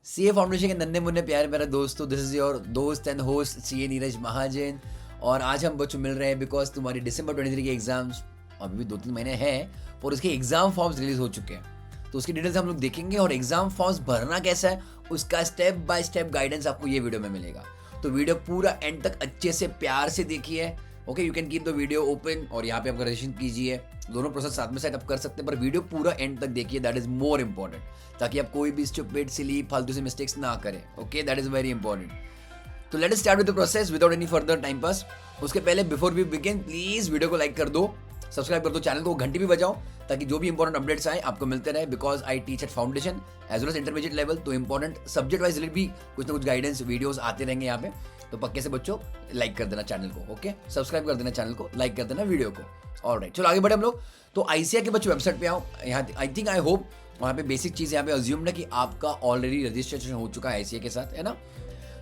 CA foundation के नन्हे मुन्ने प्यारे मेरा दोस्तों, दिस इज योर दोस्त एंड होस्ट सीए नीरज महाजन। और आज हम बच्चों मिल रहे हैं बिकॉज तुम्हारी दिसंबर 23 के एग्जाम्स अभी भी 2-3 महीने हैं और उसके एग्जाम फॉर्म्स रिलीज हो चुके हैं। तो उसकी डिटेल्स हम लोग देखेंगे और एग्जाम फॉर्म्स भरना कैसा है उसका स्टेप बाय स्टेप गाइडेंस आपको ये वीडियो में मिलेगा। तो वीडियो पूरा एंड तक अच्छे से प्यार से देखिए। Okay, you can keep the video open और यहाँ पे आपका रजिस्ट्रेशन कीजिए। दोनों प्रोसेस साथ में सेट अप कर सकते हैं, पर वीडियो पूरा एंड तक देखिए, दैट इज मोर इंपॉर्टेंट, ताकि आप कोई भी स्टूपिड सिली फालतू से मिस्टेक्स ना करें। Okay, that is very important. तो let us start with the process without any further time pass. उसके पहले before we begin please video को लाइक कर दो, सब्सक्राइब कर दो, चैनल को घंटी भी बजाओ ताकि जो भी इंपॉर्टेंट अपडेट्स आए आपको मिलते रहे। Because I teach at foundation as well as intermediate level, तो इंपॉर्टेंट सब्जेक्ट वाइज रिलेटेड भी कुछ ना कुछ गाइडेंस वीडियोस आते रहेंगे यहाँ पे। तो पक्के से बच्चों लाइक कर देना चैनल को, ओके, सब्सक्राइब कर देना चैनल को, लाइक कर देना वीडियो को। ऑलराइट, चलो आगे बढ़े हम लोग। तो आईसीआई के बच्चों वेबसाइट पे आओ। यहाँ आई थिंक आई होप वहाँ पे बेसिक चीज़ यहाँ पे अज्यूम्ड है कि आपका ऑलरेडी रजिस्ट्रेशन हो चुका है आईसीआई के साथ, है ना,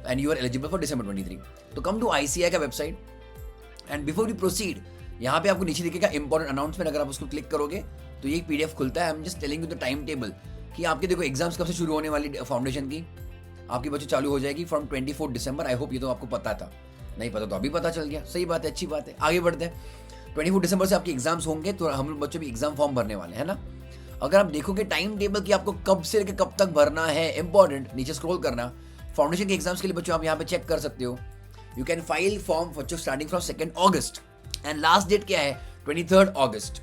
and you are eligible for December 23। तो कम टू आईसीआई का website and before you proceed, यहाँ पे आपको नीचे दिखेगा इंपॉर्टेंट अनाउंसमेंट। अगर आप उसको क्लिक करोगे तो ये एक पीडीएफ खुलता है। I am just telling you the time table कि आपके देखो एग्जाम्स कब से शुरू होने वाली फाउंडेशन की। आपकी बच्चों चालू हो जाएगी फ्रॉम 24 दिसंबर। आई होप ये तो आपको पता था, नहीं पता तो अभी पता चल गया। सही बात है, अच्छी बात है। आगे बढ़ते हैं। 24 दिसंबर से आपके एग्जाम्स होंगे, तो हम लोग बच्चों भी एग्जाम फॉर्म भरने वाले हैं ना। अगर आप देखोगे टाइम टेबल कि आपको कब से लेकर कब तक भरना है, इंपॉर्टेंट, नीचे स्क्रॉल करना। फाउंडेशन के एग्जाम्स के लिए बच्चों आप यहाँ पे चेक कर सकते हो। यू कैन फाइल फॉर्म बच्चों स्टार्टिंग फ्रॉम 2 अगस्त एंड लास्ट डेट क्या है 23 अगस्त।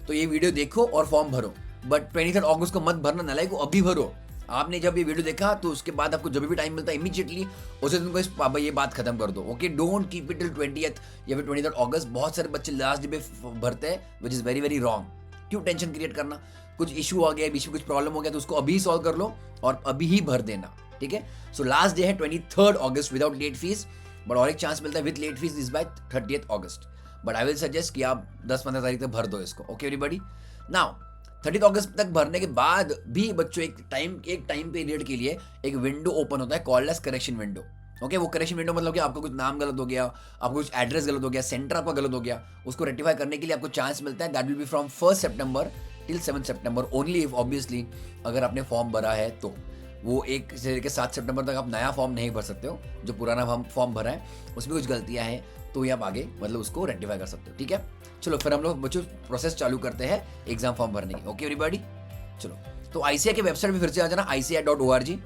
तो ये वीडियो देखो और फॉर्म भरो, बट 23 अगस्त को मत भरना, नालायक को अभी भरो। आपने जब ये वीडियो देखा तो उसके बाद आपको जब भी टाइम मिलता है इमीडिएटली उसे तुमको इस ये बात खत्म कर दो। Okay, don't keep it till 20th या फिर 23 अगस्त। बहुत सारे बच्चे लास्ट डे पे भरते हैं, which is very very wrong. क्यों टेंशन क्रिएट करना? कुछ इशू आ गया, बीच में कुछ प्रॉब्लम हो गया तो उसको अभी सॉल्व कर लो और अभी ही भर देना, ठीक है। सो लास्ट डे है 23 अगस्त विदाउट लेट फीस, बट और एक चांस मिलता है with late fees is by 30 अगस्त। बट आई विल सजेस्ट कि आप 10-15 तारीख तक भर दो इसको। ओके एवरीबॉडी, नाउ 30 अगस्त तक भरने के बाद भी बच्चों एक टाइम पीरियड के लिए एक विंडो ओपन होता है called as correction window. Okay, वो करेक्शन विंडो मतलब कि आपका कुछ नाम गलत हो गया, आपको कुछ एड्रेस गलत हो गया, सेंटर आपका गलत हो गया, उसको रेक्टिफाई करने के लिए आपको चांस मिलता है। That will be from 1 September till 7 September only if obviously अगर आपने फॉर्म भरा है तो। वो 1 से लेकर 7 सितंबर तक आप नया फॉर्म नहीं भर सकते हो। जो पुराना फॉर्म भरा है उसमें कुछ गलतियां हैं तो ये आप आगे मतलब उसको रेक्टिफाई कर सकते हो, ठीक है। चलो फिर हम लोग बच्चों प्रोसेस चालू करते हैं एग्जाम फॉर्म भरने की। ओके एवरीबॉडी, चलो। तो आईसीआई के वेबसाइट पे फिर से आ जाना, ICAI.org।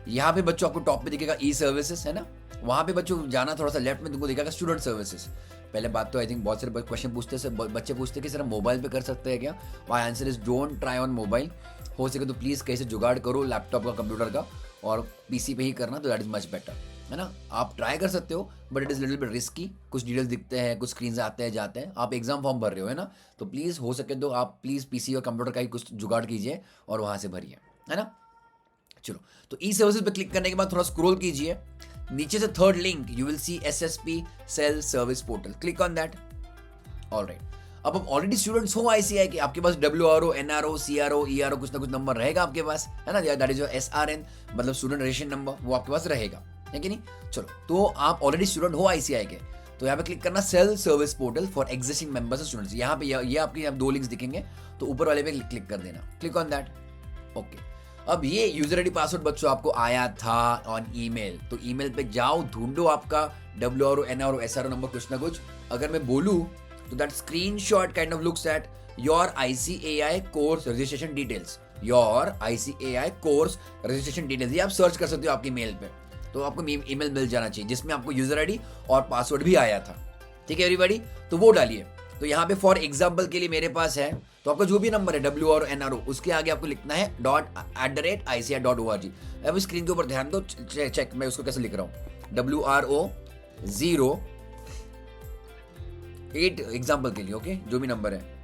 यहाँ पे बच्चों आपको टॉप पे दिखेगा ई सर्विसेज, है ना। वहाँ पे बच्चों जाना, थोड़ा सा लेफ्ट में तुमको दिखेगा स्टूडेंट सर्विसेज। पहले बात तो आई थिंक बहुत सारे क्वेश्चन पूछते हैं, बच्चे पूछते हैं कि सर हम मोबाइल पे कर सकते हैं क्या। My answer is don't try on mobile. हो सके तो प्लीज़ कैसे जुगाड़ करो लैपटॉप का, कंप्यूटर का, और पीसी पे ही करना, तो दैट इज मच बेटर, है ना। आप ट्राई कर सकते हो but it is little bit risky. कुछ डिटेल्स दिखते हैं, कुछ स्क्रीन आते हैं जाते हैं। आप एग्जाम फॉर्म भर रहे हो, है ना, तो प्लीज़ हो सके तो आप प्लीज़ पीसी और कंप्यूटर का ही कुछ जुगाड़ कीजिए और वहाँ से भरिए, है ना। चलो, तो ई सर्विसेज पे क्लिक करने के बाद थोड़ा स्क्रॉल कीजिए, नीचे से third link you will see SSP self service portal, click on that. Alright, अब आप ऑलरेडी स्टूडेंट्स हो आईसीआई के, आपके पास WRO, NRO, CRO, ERO कुछ ना कुछ नंबर रहेगा आपके पास, है ना। दैट इज योर SRN मतलब स्टूडेंट रजिस्ट्रेशन नंबर, वो आपके पास रहेगा, है कि नहीं। चलो, तो आप ऑलरेडी स्टूडेंट हो आईसीआई के, तो यहाँ पे क्लिक करना self service portal for existing members और स्टूडेंट्स। यहाँ पे ये आपके 2 लिंक्स दिखेंगे, तो ऊपर वाले पे क्लिक कर देना, क्लिक ऑन दैट। ओके, अब ये यूजर आईडी पासवर्ड बच्चों आपको आया था ऑन ईमेल, तो ईमेल पे जाओ, ढूंढो आपका WRO, NRO, SRO नंबर कुछ ना कुछ। अगर मैं बोलूँ तो that screenshot kind of looks at your ICAI course registration details, your ICAI course registration details. ये आप सर्च कर सकते हो आपकी मेल पे, तो आपको ईमेल मिल जाना चाहिए जिसमें आपको यूजर आईडी और पासवर्ड भी आया था, ठीक है एवरीबॉडी। तो वो डालिए। तो यहाँ पे फॉर एग्जाम्पल के लिए मेरे पास है, तो आपका जो भी नंबर है WRO, NRO, उसके आगे आपको लिखना है .@ICAI.org। अब स्क्रीन के ऊपर ध्यान दो, चेक मैं उसको कैसे लिख रहा हूँ, WRO 08 एग्जाम्पल के लिए, ओके, जो भी नंबर है,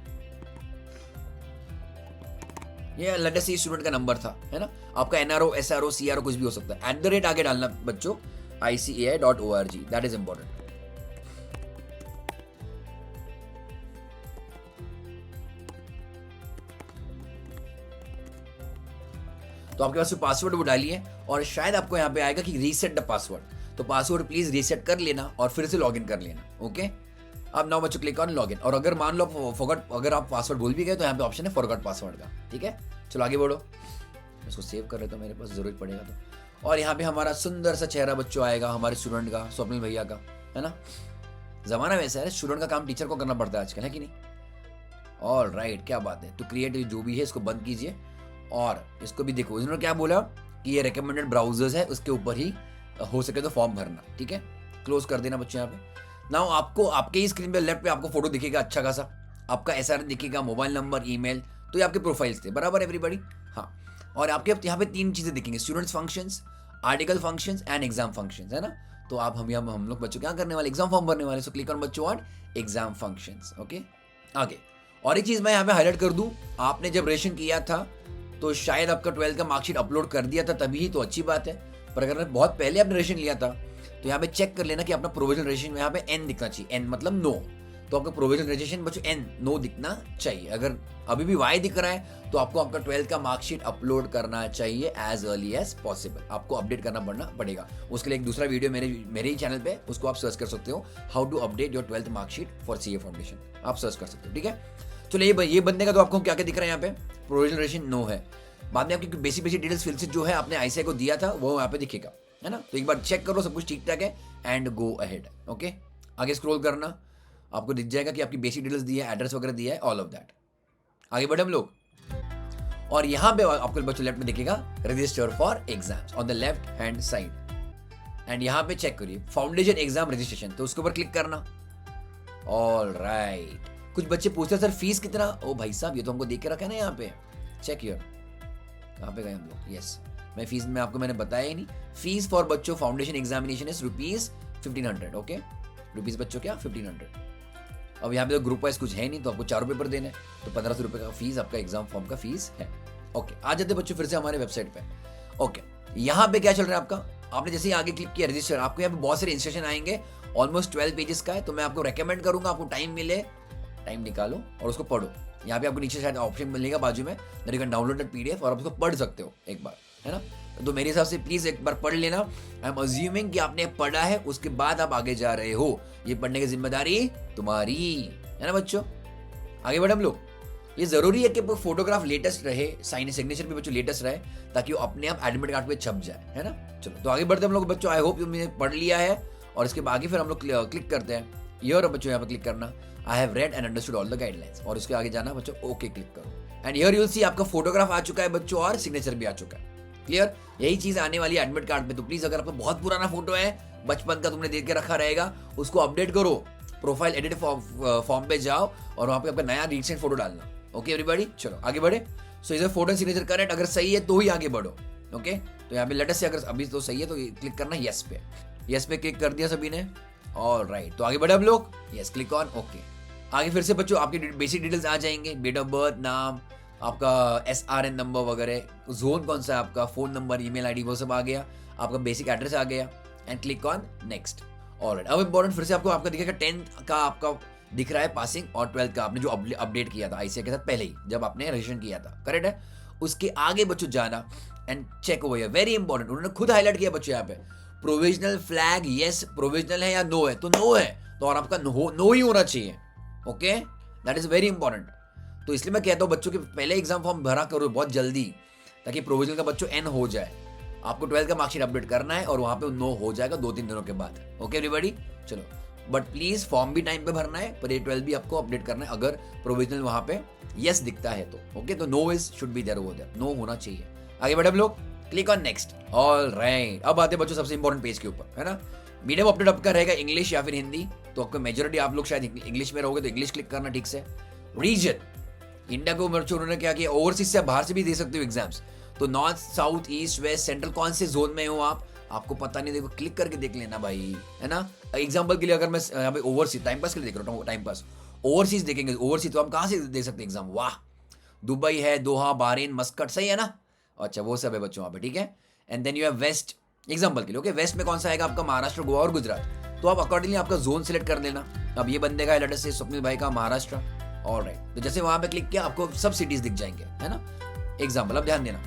ये लेटेस्ट स्टूडेंट का नंबर था, है ना। आपका NRO, SRO, CRO कुछ भी हो सकता है, @ आगे डालना बच्चों, ICAI.org, दैट इज इंपॉर्टेंट। तो आपके पास पासवर्ड वो डालिए और शायद आपको यहाँ पे आएगा कि रीसेट द पासवर्ड, तो पासवर्ड प्लीज रीसेट कर लेना और फिर से लॉगिन कर लेना। ओके, अब नाउ बच्चों क्लिक ऑन लॉगिन, और अगर मान लो फॉरगॉट, अगर आप पासवर्ड भूल भी गए तो यहाँ पे ऑप्शन है फॉरगॉट पासवर्ड का, ठीक है। चलो आगे बढ़ो, इसको सेव कर रहे तो मेरे पास जरूरत पड़ेगा तो। और यहाँ पे हमारा सुंदर सा चेहरा बच्चों आएगा हमारे स्टूडेंट का, स्वप्निल भैया का, है ना। जमाना वैसा है, स्टूडेंट का काम टीचर को करना पड़ता है आजकल, है कि नहीं। ऑल राइट, क्या बात है। तो क्रिएट जो भी है इसको बंद कीजिए और इसको भी देखो, इन्होंने क्या बोला कि ये रिकमेंडेड ब्राउजर्स है, उसके ऊपर ही हो सके तो फॉर्म भरना, ठीक है। क्लोज कर देना बच्चों। यहाँ पे नाउ आपको आपके ही स्क्रीन पे लेफ्ट पे आपको फोटो दिखेगा अच्छा खासा, आपका SRN दिखेगा, मोबाइल नंबर, ईमेल, तो ये आपके प्रोफाइल्स थे, बराबर एवरीबॉडी। हाँ, और आपके यहाँ पे 3 चीजें दिखेंगे, students functions, article functions and exam functions, है ना। तो आप हम लोग बच्चों क्या करने वाले, एग्जाम फॉर्म भरने वाले। सो क्लिक ऑन बच्चों ऑन एग्जाम फंक्शंस। ओके, आगे और एक चीज मैं यहाँ पे हाईलाइट कर दूं, आपने जब रजिस्ट्रेशन किया था तो शायद आपका 12th का मार्कशीट अपलोड कर दिया था तभी, तो अच्छी बात है। पर अगर बहुत पहले आपने रजिस्ट्रेशन लिया था तो यहाँ पे चेक कर लेना कि अपना प्रोविजनल रजिस्ट्रेशन में यहाँ पे N दिखना चाहिए, N मतलब नो। तो आपका प्रोविजनल रजिस्ट्रेशन बच्चों N नो दिखना चाहिए। अगर अभी भी Y दिख रहा है तो आपको आपका 12th का मार्कशीट अपलोड करना चाहिए एज अर्ली एज पॉसिबल। आपको अपडेट करना पड़ेगा। उसके लिए एक दूसरा वीडियो मेरे ही चैनल पे, उसको आप सर्च कर सकते हो, how to update your 12th marksheet for CA foundation, आप सर्च कर सकते हो, ठीक है। चलो ये बनने का तो आपको क्या क्या दिख रहा है यहाँ पे, प्रोविजनल रजिस्ट्रेशन नो है। बाद में आपकी बेसिक डिटेल्स फिल से जो है आपने ICAI को दिया था वो यहाँ पे दिखेगा, है ना। तो एक बार चेक करो सब कुछ ठीक ठाक है एंड गो अहेड। ओके, आगे स्क्रॉल करना, आपको दिख जाएगा कि आपकी बेसिक डिटेल्स दी है, एड्रेस वगैरह दिया है, ऑल ऑफ दैट। आगे बढ़े हम लोग, और यहाँ पे आपको बच्चों लेफ्ट में दिखेगा register for exams on the left hand side, and यहाँ पे चेक करिए फाउंडेशन एग्जाम रजिस्ट्रेशन, तो उसके ऊपर क्लिक करना। ऑल राइट, कुछ बच्चे पूछते हैं सर फीस कितना। ओ भाई साहब, ये तो हमको देख के रखा है ना यहाँ पे, चेक हियर, कहाँ पे गए हम लोग। यस, मैं फीस में आपको मैंने बताया ही नहीं। फीस फॉर बच्चों foundation examination is ₹1500। Okay, rupees बच्चों क्या 1500। अब यहाँ पे तो ग्रुप वाइज कुछ है नहीं, तो आपको 4 पेपर देने, तो 1500 रुपए का फीस आपका एग्जाम फॉर्म का फीस है। ओके, आ जाते बच्चों फिर से हमारे वेबसाइट पे। ओके, यहाँ पे क्या चल रहा है आपका, आपने जैसे ही आगे क्लिक किया रजिस्टर, आपको यहाँ पे बहुत सारे इंस्ट्रक्शन आएंगे, ऑलमोस्ट 12 पेजेस का है। तो मैं आपको रेकमेंड करूंगा, आपको टाइम मिले, टाइम निकालो और उसको पढ़ो। यहाँ पे आपको नीचे शायद ऑप्शन मिलेगा बाजू में, that you can download that PDF और आप उसको पढ़ सकते हो एक बार, है ना। तो मेरे हिसाब से प्लीज एक बार पढ़ लेना। आई एम अज्यूमिंग कि आपने पढ़ा है, उसके बाद आप आगे जा रहे हो, ये पढ़ने की जिम्मेदारी तुम्हारी, है ना बच्चों। आगे बढ़े हम लोग। ये जरूरी है कि फोटोग्राफ लेटेस्ट रहे, साइन सिग्नेचर भी बच्चों लेटेस्ट रहे, ताकि वो अपने आप एडमिट कार्ड पे छप जाए, है ना। चलो तो आगे बढ़ते हम लोग बच्चों। आई होप तुमने पढ़ लिया है, और इसके आगे फिर हम लोग क्लिक करते हैं हियर बच्चों, यहाँ पे क्लिक करना, I have read and understood all the guidelines, और इसके आगे जाना बच्चों, ओके क्लिक करो। And here you will see आपका फोटोग्राफ आ चुका है बच्चों, और सिग्नेचर भी आ चुका है। क्लियर, यही चीज आने वाली है एडमिट कार्ड पे। तो प्लीज अगर आपका बहुत पुराना फोटो है, बचपन का तुमने देख के रखा रहेगा, उसको अपडेट करो, प्रोफाइल एडिट फॉर्म पे जाओ और वहां पे आपका नया रिसेंट फोटो डालना। ओके एवरीबॉडी, चलो आगे बढ़े। So is photo signature correct, अगर सही है तो ही आगे बढ़ो। ओके, तो यहाँ पे लेटेस्ट से अगर अभी तो सही है तो क्लिक करना यस पे। यस पे क्लिक कर दिया सभी ने, ऑल राइट। तो आगे बढ़े हम लोग, यस क्लिक ऑन ओके। आगे फिर से बच्चों आपकी बेसिक डिटेल्स आ जाएंगे, डेट ऑफ बर्थ, नाम, आपका SRN नंबर वगैरह, जोन कौन सा है आपका, फोन नंबर, ईमेल ID वो सब आ गया, आपका बेसिक एड्रेस आ गया, and click on next. Alright, अब इंपॉर्टेंट फिर से आपका दिखेगा 10th का आपका दिख रहा है पासिंग, और 12th का आपने जो अपडेट किया था ICAI के साथ पहले ही जब आपने रजिस्ट्रेशन किया था, करेक्ट है। उसके आगे बच्चों जाना and check over, very important, उन्होंने खुद हाईलाइट किया बच्चों यहाँ पे, प्रोविजनल फ्लैग, यस प्रोविजनल है या नो है, तो नो है तो और आपका नो ही होना चाहिए। Okay, that is very important. तो इसलिए मैं कहता हूँ बच्चों के पहले एग्जाम फॉर्म भरा करो बहुत जल्दी, ताकि प्रोविजनल का बच्चों N हो जाए। आपको 12th का मार्कशीट अपडेट करना है और वहां पे नो हो जाएगा 2-3 दिनों के बाद। ओके एवरीबॉडी, चलो बट प्लीज फॉर्म भी टाइम पे भरना है, पर ये 12 भी आपको अपडेट करना है अगर प्रोविजनल वहां पे यस दिखता है तो। ओके, तो no is should be there over there, no होना चाहिए। आगे बढ़े हम लोग, click on next. All right, अब आते बच्चों सबसे इंपॉर्टेंट पेज के ऊपर, है ना। मीडियम अपडेट आपका रहेगा इंग्लिश या फिर हिंदी, तो आपको मेजोरिटी आप लोग शायद इंग्लिश में रहोगे तो इंग्लिश क्लिक करना ठीक से। रीजन, इंडिया को बच्चों उन्होंने क्या किया, ओवरसीज से बाहर से भी दे सकते हो एग्जाम्स, तो north, south, east, west, central कौन से जोन में हो आपको पता नहीं, देखो क्लिक करके देख लेना भाई, है ना। एग्जांपल के लिए अगर मैं यहाँ पे ओवरसीज टाइम पास के लिए देख रहा हूँ, टाइम पास ओवरसीज देखेंगे, ओवरसीज तो हम कहाँ से दे सकते हैं एग्जाम, वाह, दुबई है, दोहा, बहरीन, मस्कट, सही है ना। अच्छा वो सब है बच्चों वहाँ पे, ठीक है। And then you have west, example के लिए, ओके, वेस्ट में कौन सा आएगा आपका, महाराष्ट्र, गोवा और गुजरात, तो आप अकॉर्डिंगली आपका जोन सिलेक्ट कर लेना। अब ये बंदे का लेटर से स्वप्निल भाई का महाराष्ट्र, ऑलराइट, तो जैसे वहां पे क्लिक किया आपको सब सिटीज दिख जाएंगे, है ना। एग्जांपल, अब ध्यान देना,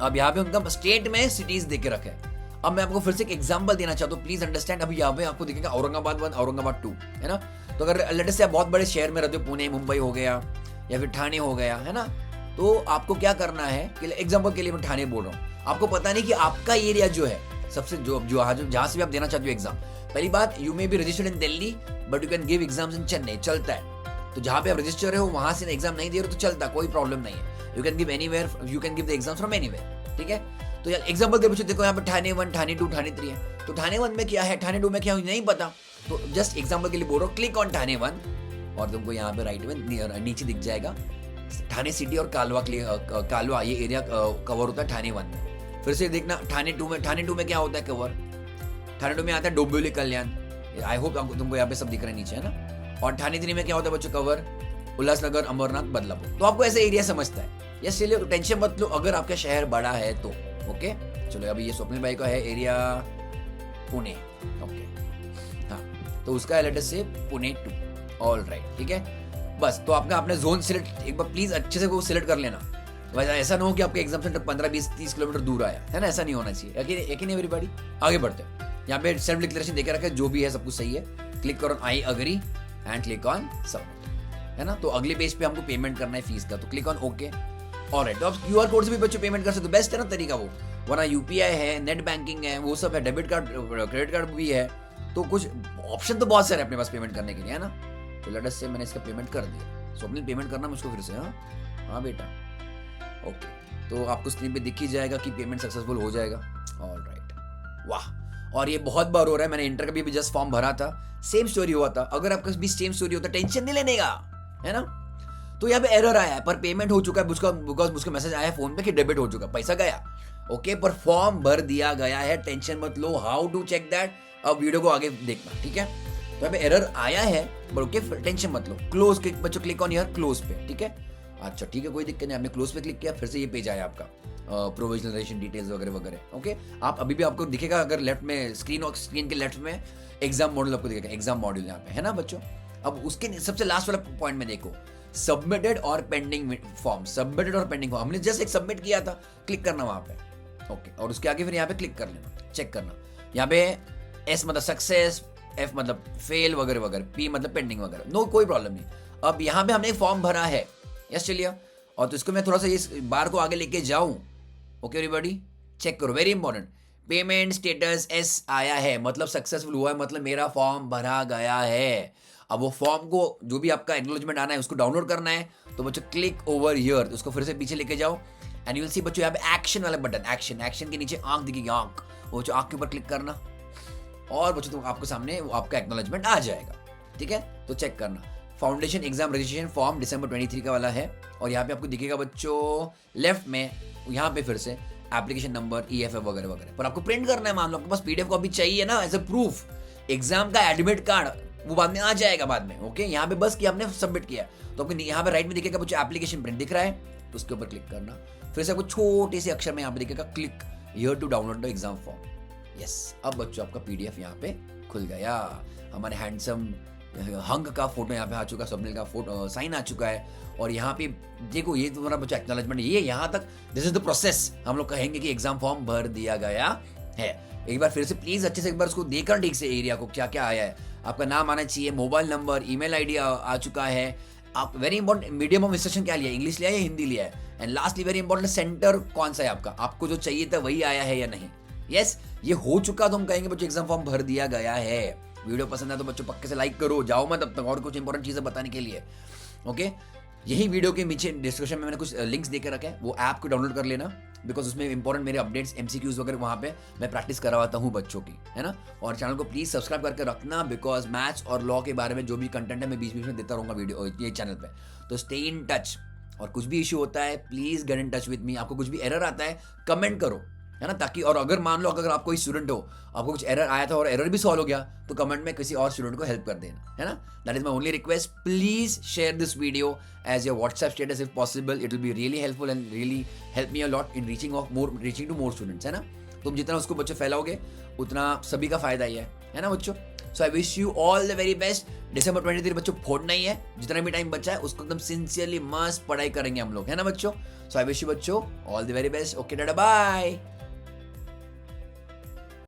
अब यहाँ पे उनका स्टेट में सिटीज देख के रखे हैं। अब मैं आपको फिर से एक एग्जांपल देना चाहता हूँ, प्लीज अंडरस्टैंड। अभी यहाँ पे आपको दिखेगा औरंगाबाद 1, औरंगाबाद 2, है ना। तो अगर लेटर से आप बहुत बड़े शहर में रहते हो, पुणे, मुंबई हो गया या फिर ठाणे हो गया, है ना, तो आपको क्या करना है कि एग्जांपल के लिए मैं ठाणे बोल रहा हूँ, आपको पता नहीं कि आपका एरिया जो है सबसे जो जहाँ से भी आप देना चाहते हो एग्जाम। पहली बात, you may be registered in Delhi but you can give exams इन चेन्नई, चलता है। तो जहाँ पे आप रजिस्टर हो वहां से एग्जाम नहीं दे रहे हो तो चलता, कोई प्रॉब्लम नहीं है। You can give anywhere, you can give the exam from anywhere, ठीक है। तो यार एग्जाम्पल दे बच्चों, देखो यहाँ पे ठाणे 1, ठाणे 2, ठाणे 3 है। तो ठाणे 1 में क्या है, ठाणे 2 में क्या है नहीं पता, तो जस्ट एग्जाम्पल के लिए बोल रहा हूँ, क्लिक ऑन ठाणे 1 और तुमको यहाँ पे राइट में नीचे दिख जाएगा ठाणे सिटी और कालवा ये एरिया कवर होता है ठाणे 1 में। फिर से देखना ठाणे 2 में क्या होता है कवर, ठाणे 2 में आता है डोंबिवली कल्याण, आई होप तुमको यहाँ पे सब दिख रहा है नीचे, है ना। और ठाणे 3 में क्या होता है बच्चों कवर, उल्लासनगर, अमरनाथ, बदलापुर। तो आपको ऐसे एरिया समझता है। यस, चलिए टेंशन मत लो अगर आपका शहर बड़ा है तो। ओके चलो, अभी ये स्वप्निल भाई का है एरिया पुणे, ओके हाँ, तो उसका है लेटर से पुणे 2, ऑल राइट, ठीक है। बस तो आपने जोन सिलेक्ट एक बार प्लीज अच्छे से वो सिलेक्ट कर लेना। वैसे ऐसा ना हो कि आपका एग्जाम सेंटर 15, 20, 30 किलोमीटर दूर आया है ना, ऐसा नहीं होना चाहिए। एक ही नहीं एवरीबॉडी, आगे बढ़ते हैं। यहाँ पे सेल्फ डिक्लेरेशन देकर रखा है, जो भी है सब कुछ सही है। क्लिक करो I agree and click on submit, है ना। तो अगले पेज पे हमको पेमेंट करना है फीस का, तो क्लिक ऑन ओके। ऑलराइट, तो आप क्यूआर कोड से भी बच्चों पेमेंट कर सकते हो, बेस्ट है ना तरीका वो। वरना यूपीआई है, नेट बैंकिंग है, वो सब है, डेबिट कार्ड, क्रेडिट कार्ड भी है। तो कुछ ऑप्शन तो बहुत सारे अपने पास पेमेंट करने के लिए, है ना। तो लेट अस से मैंने इसका पेमेंट कर दिया। स्वप्निल पेमेंट करना मुझको फिर से, हाँ बेटा, ओके। तो आपको स्क्रीन पे दिख ही जाएगा कि पेमेंट सक्सेसफुल हो जाएगा। ऑलराइट, वाह। और ये बहुत बार हो रहा है, मैंने इंटर का भी जस्ट फॉर्म भरा था, सेम स्टोरी हुआ था। अगर आपका भी सेम स्टोरी होता टेंशन नहीं लेने का, है ना। तो यहाँ पे एरर आया है पर पेमेंट हो चुका है, बिकॉज मुझको मैसेज आया है फोन पे कि डेबिट हो चुका, पैसा गया, ओके। पर फॉर्म भर दिया गया है, टेंशन मत लो। हाउ टू चेक दैट, अब वीडियो को आगे देखना, ठीक है। तो यहाँ पे एरर आया है पर ओके, टेंशन मत लो। क्लोज बच्चों, क्लिक ऑन हियर क्लोज पे, ठीक है। अच्छा ठीक है, कोई दिक्कत नहीं। आपने क्लोज पे क्लिक किया, फिर से ये पेज आया आपका प्रोविजनल रेशन डिटेल्स वगैरह वगैरह, ओके। आप अभी भी आपको दिखेगा अगर लेफ्ट में स्क्रीन के लेफ्ट में एग्जाम मॉड्यूल आपको दिखेगा, एग्जाम मॉड्यूल यहाँ पे, है ना बच्चों। अब उसके सबसे लास्ट वाला पॉइंट में देखो, सबमिटेड और पेंडिंग फॉर्म, सबमिटेड और पेंडिंग फॉर्म। हमने जस्ट एक सबमिट किया था, क्लिक करना वहां पे, ओके। और उसके आगे फिर यहाँ पे क्लिक कर लेना, चेक करना। यहाँ पे एस मतलब सक्सेस, एफ मतलब फेल वगैरह वगैरह, पी मतलब पेंडिंग वगैरह, नो कोई प्रॉब्लम नहीं। अब यहाँ पे हमने एक फॉर्म भरा है, यस चलिए। और तो इसको मैं थोड़ा सा इस बार को आगे लेके जाऊं, ओके एवरीबॉडी चेक करो, very important. Payment status S आया है, मतलब सक्सेसफुल हुआ है, मतलब मेरा फॉर्म भरा गया है। अब वो फॉर्म को जो भी आपका एक्नॉलेजमेंट आना है उसको डाउनलोड करना है, तो बच्चों क्लिक ओवर हियर, तो उसको फिर से पीछे लेके जाओ एंड यू विल सी बच्चों यहाँ पे एक्शन वाला बटन, एक्शन के नीचे आंख दिखेगी, आंख, वो जो आंख के ऊपर क्लिक करना और बच्चों तो आपको सामने वो आपका एक्नॉलेजमेंट आ जाएगा, ठीक है। तो चेक करना, फाउंडेशन एग्जाम रजिस्ट्रेशन फॉर्म दिसंबर 23 का वाला है। और यहाँ पे आपको दिखेगा बच्चों लेफ्ट में, यहाँ पे फिर से एप्लीकेशन नंबर, EFF वगैरह वगैरह। पर आपको प्रिंट करना है, मान लो आपके पास PDF कॉपी चाहिए ना एज ए प्रूफ, एग्जाम का एडमिट कार्ड वो बाद में आ जाएगा बाद में, ओके। यहाँ पे बस कि आपने सबमिट किया, तो आपको यहाँ पे राइट में दिखेगा बच्चों एप्लीकेशन प्रिंट दिख रहा है, तो उसके ऊपर क्लिक करना। फिर से आपको छोटे से अक्षर में यहाँ पे दिखेगा click here to download the exam form, yes. अब बच्चों आपका PDF यहाँ पे खुल गया, हमारे हैंडसम हंग का फोटो यहाँ पे आ चुका है, स्वप्निल का फोटो साइन आ चुका है। और यहाँ पे देखो ये तुम्हारा बच्चा एक्नॉलेजमेंट, ये यहाँ तक दिस इज द प्रोसेस। हम लोग कहेंगे कि एग्जाम फॉर्म भर दिया गया है। एक बार फिर से प्लीज अच्छे से एक बार उसको देखकर ठीक से एरिया को क्या क्या आया है, आपका नाम आना चाहिए, मोबाइल नंबर, ईमेल आईडी आ चुका है। आप very important medium of instruction क्या लिया, इंग्लिश लिया या हिंदी लिया है, and lastly very important centre कौन सा है आपका, आपको जो चाहिए था वही आया है या नहीं। यस, ये हो चुका तो हम कहेंगे बच्चों एग्जाम फॉर्म भर दिया गया है। वीडियो पसंद है तो बच्चों पक्के से लाइक करो, जाओ मैं तब तक और कुछ इंपॉर्टेंट चीजें बताने के लिए, ओके। यही वीडियो के नीचे डिस्क्रिप्शन में मैंने कुछ लिंक्स देकर रखे हैं, वो ऐप को डाउनलोड कर लेना, बिकॉज उसमें इंपॉर्टेंट मेरे अपडेट्स, MCQs वगैरह वहाँ पे मैं प्रैक्टिस करवाता हूँ बच्चों की, है ना। और चैनल को प्लीज सब्सक्राइब करके रखना, बिकॉज मैथ्स और लॉ के बारे में जो भी कंटेंट है मैं बीच बीच में देता रहूँगा वीडियो ये चैनल पे। तो स्टे इन टच, और कुछ भी इशू होता है please get in touch with me. आपको कुछ भी एरर आता है कमेंट करो, है ना, ताकि और अगर मान लो अगर आप कोई स्टूडेंट हो, आपको कुछ एरर आया था और एरर भी सॉल्व हो गया, तो कमेंट में किसी और स्टूडेंट को हेल्प कर देना, है ना। That is my only request, please share this video as your WhatsApp status if possible, it will be really helpful and really help me a lot in reaching to more students, है ना। तुम जितना उसको बच्चे फैलाओगे उतना सभी का फायदा ही है ना बच्चों। So I wish you all the very best. दिसंबर 23 बच्चों फोड़ना ही है, जितना भी टाइम बचा है उसको एकदम सिंसियरली मस्त पढ़ाई करेंगे हम लोग, है ना बच्चों। सो आई विश यू बच्चों all the very best, okay tata bye.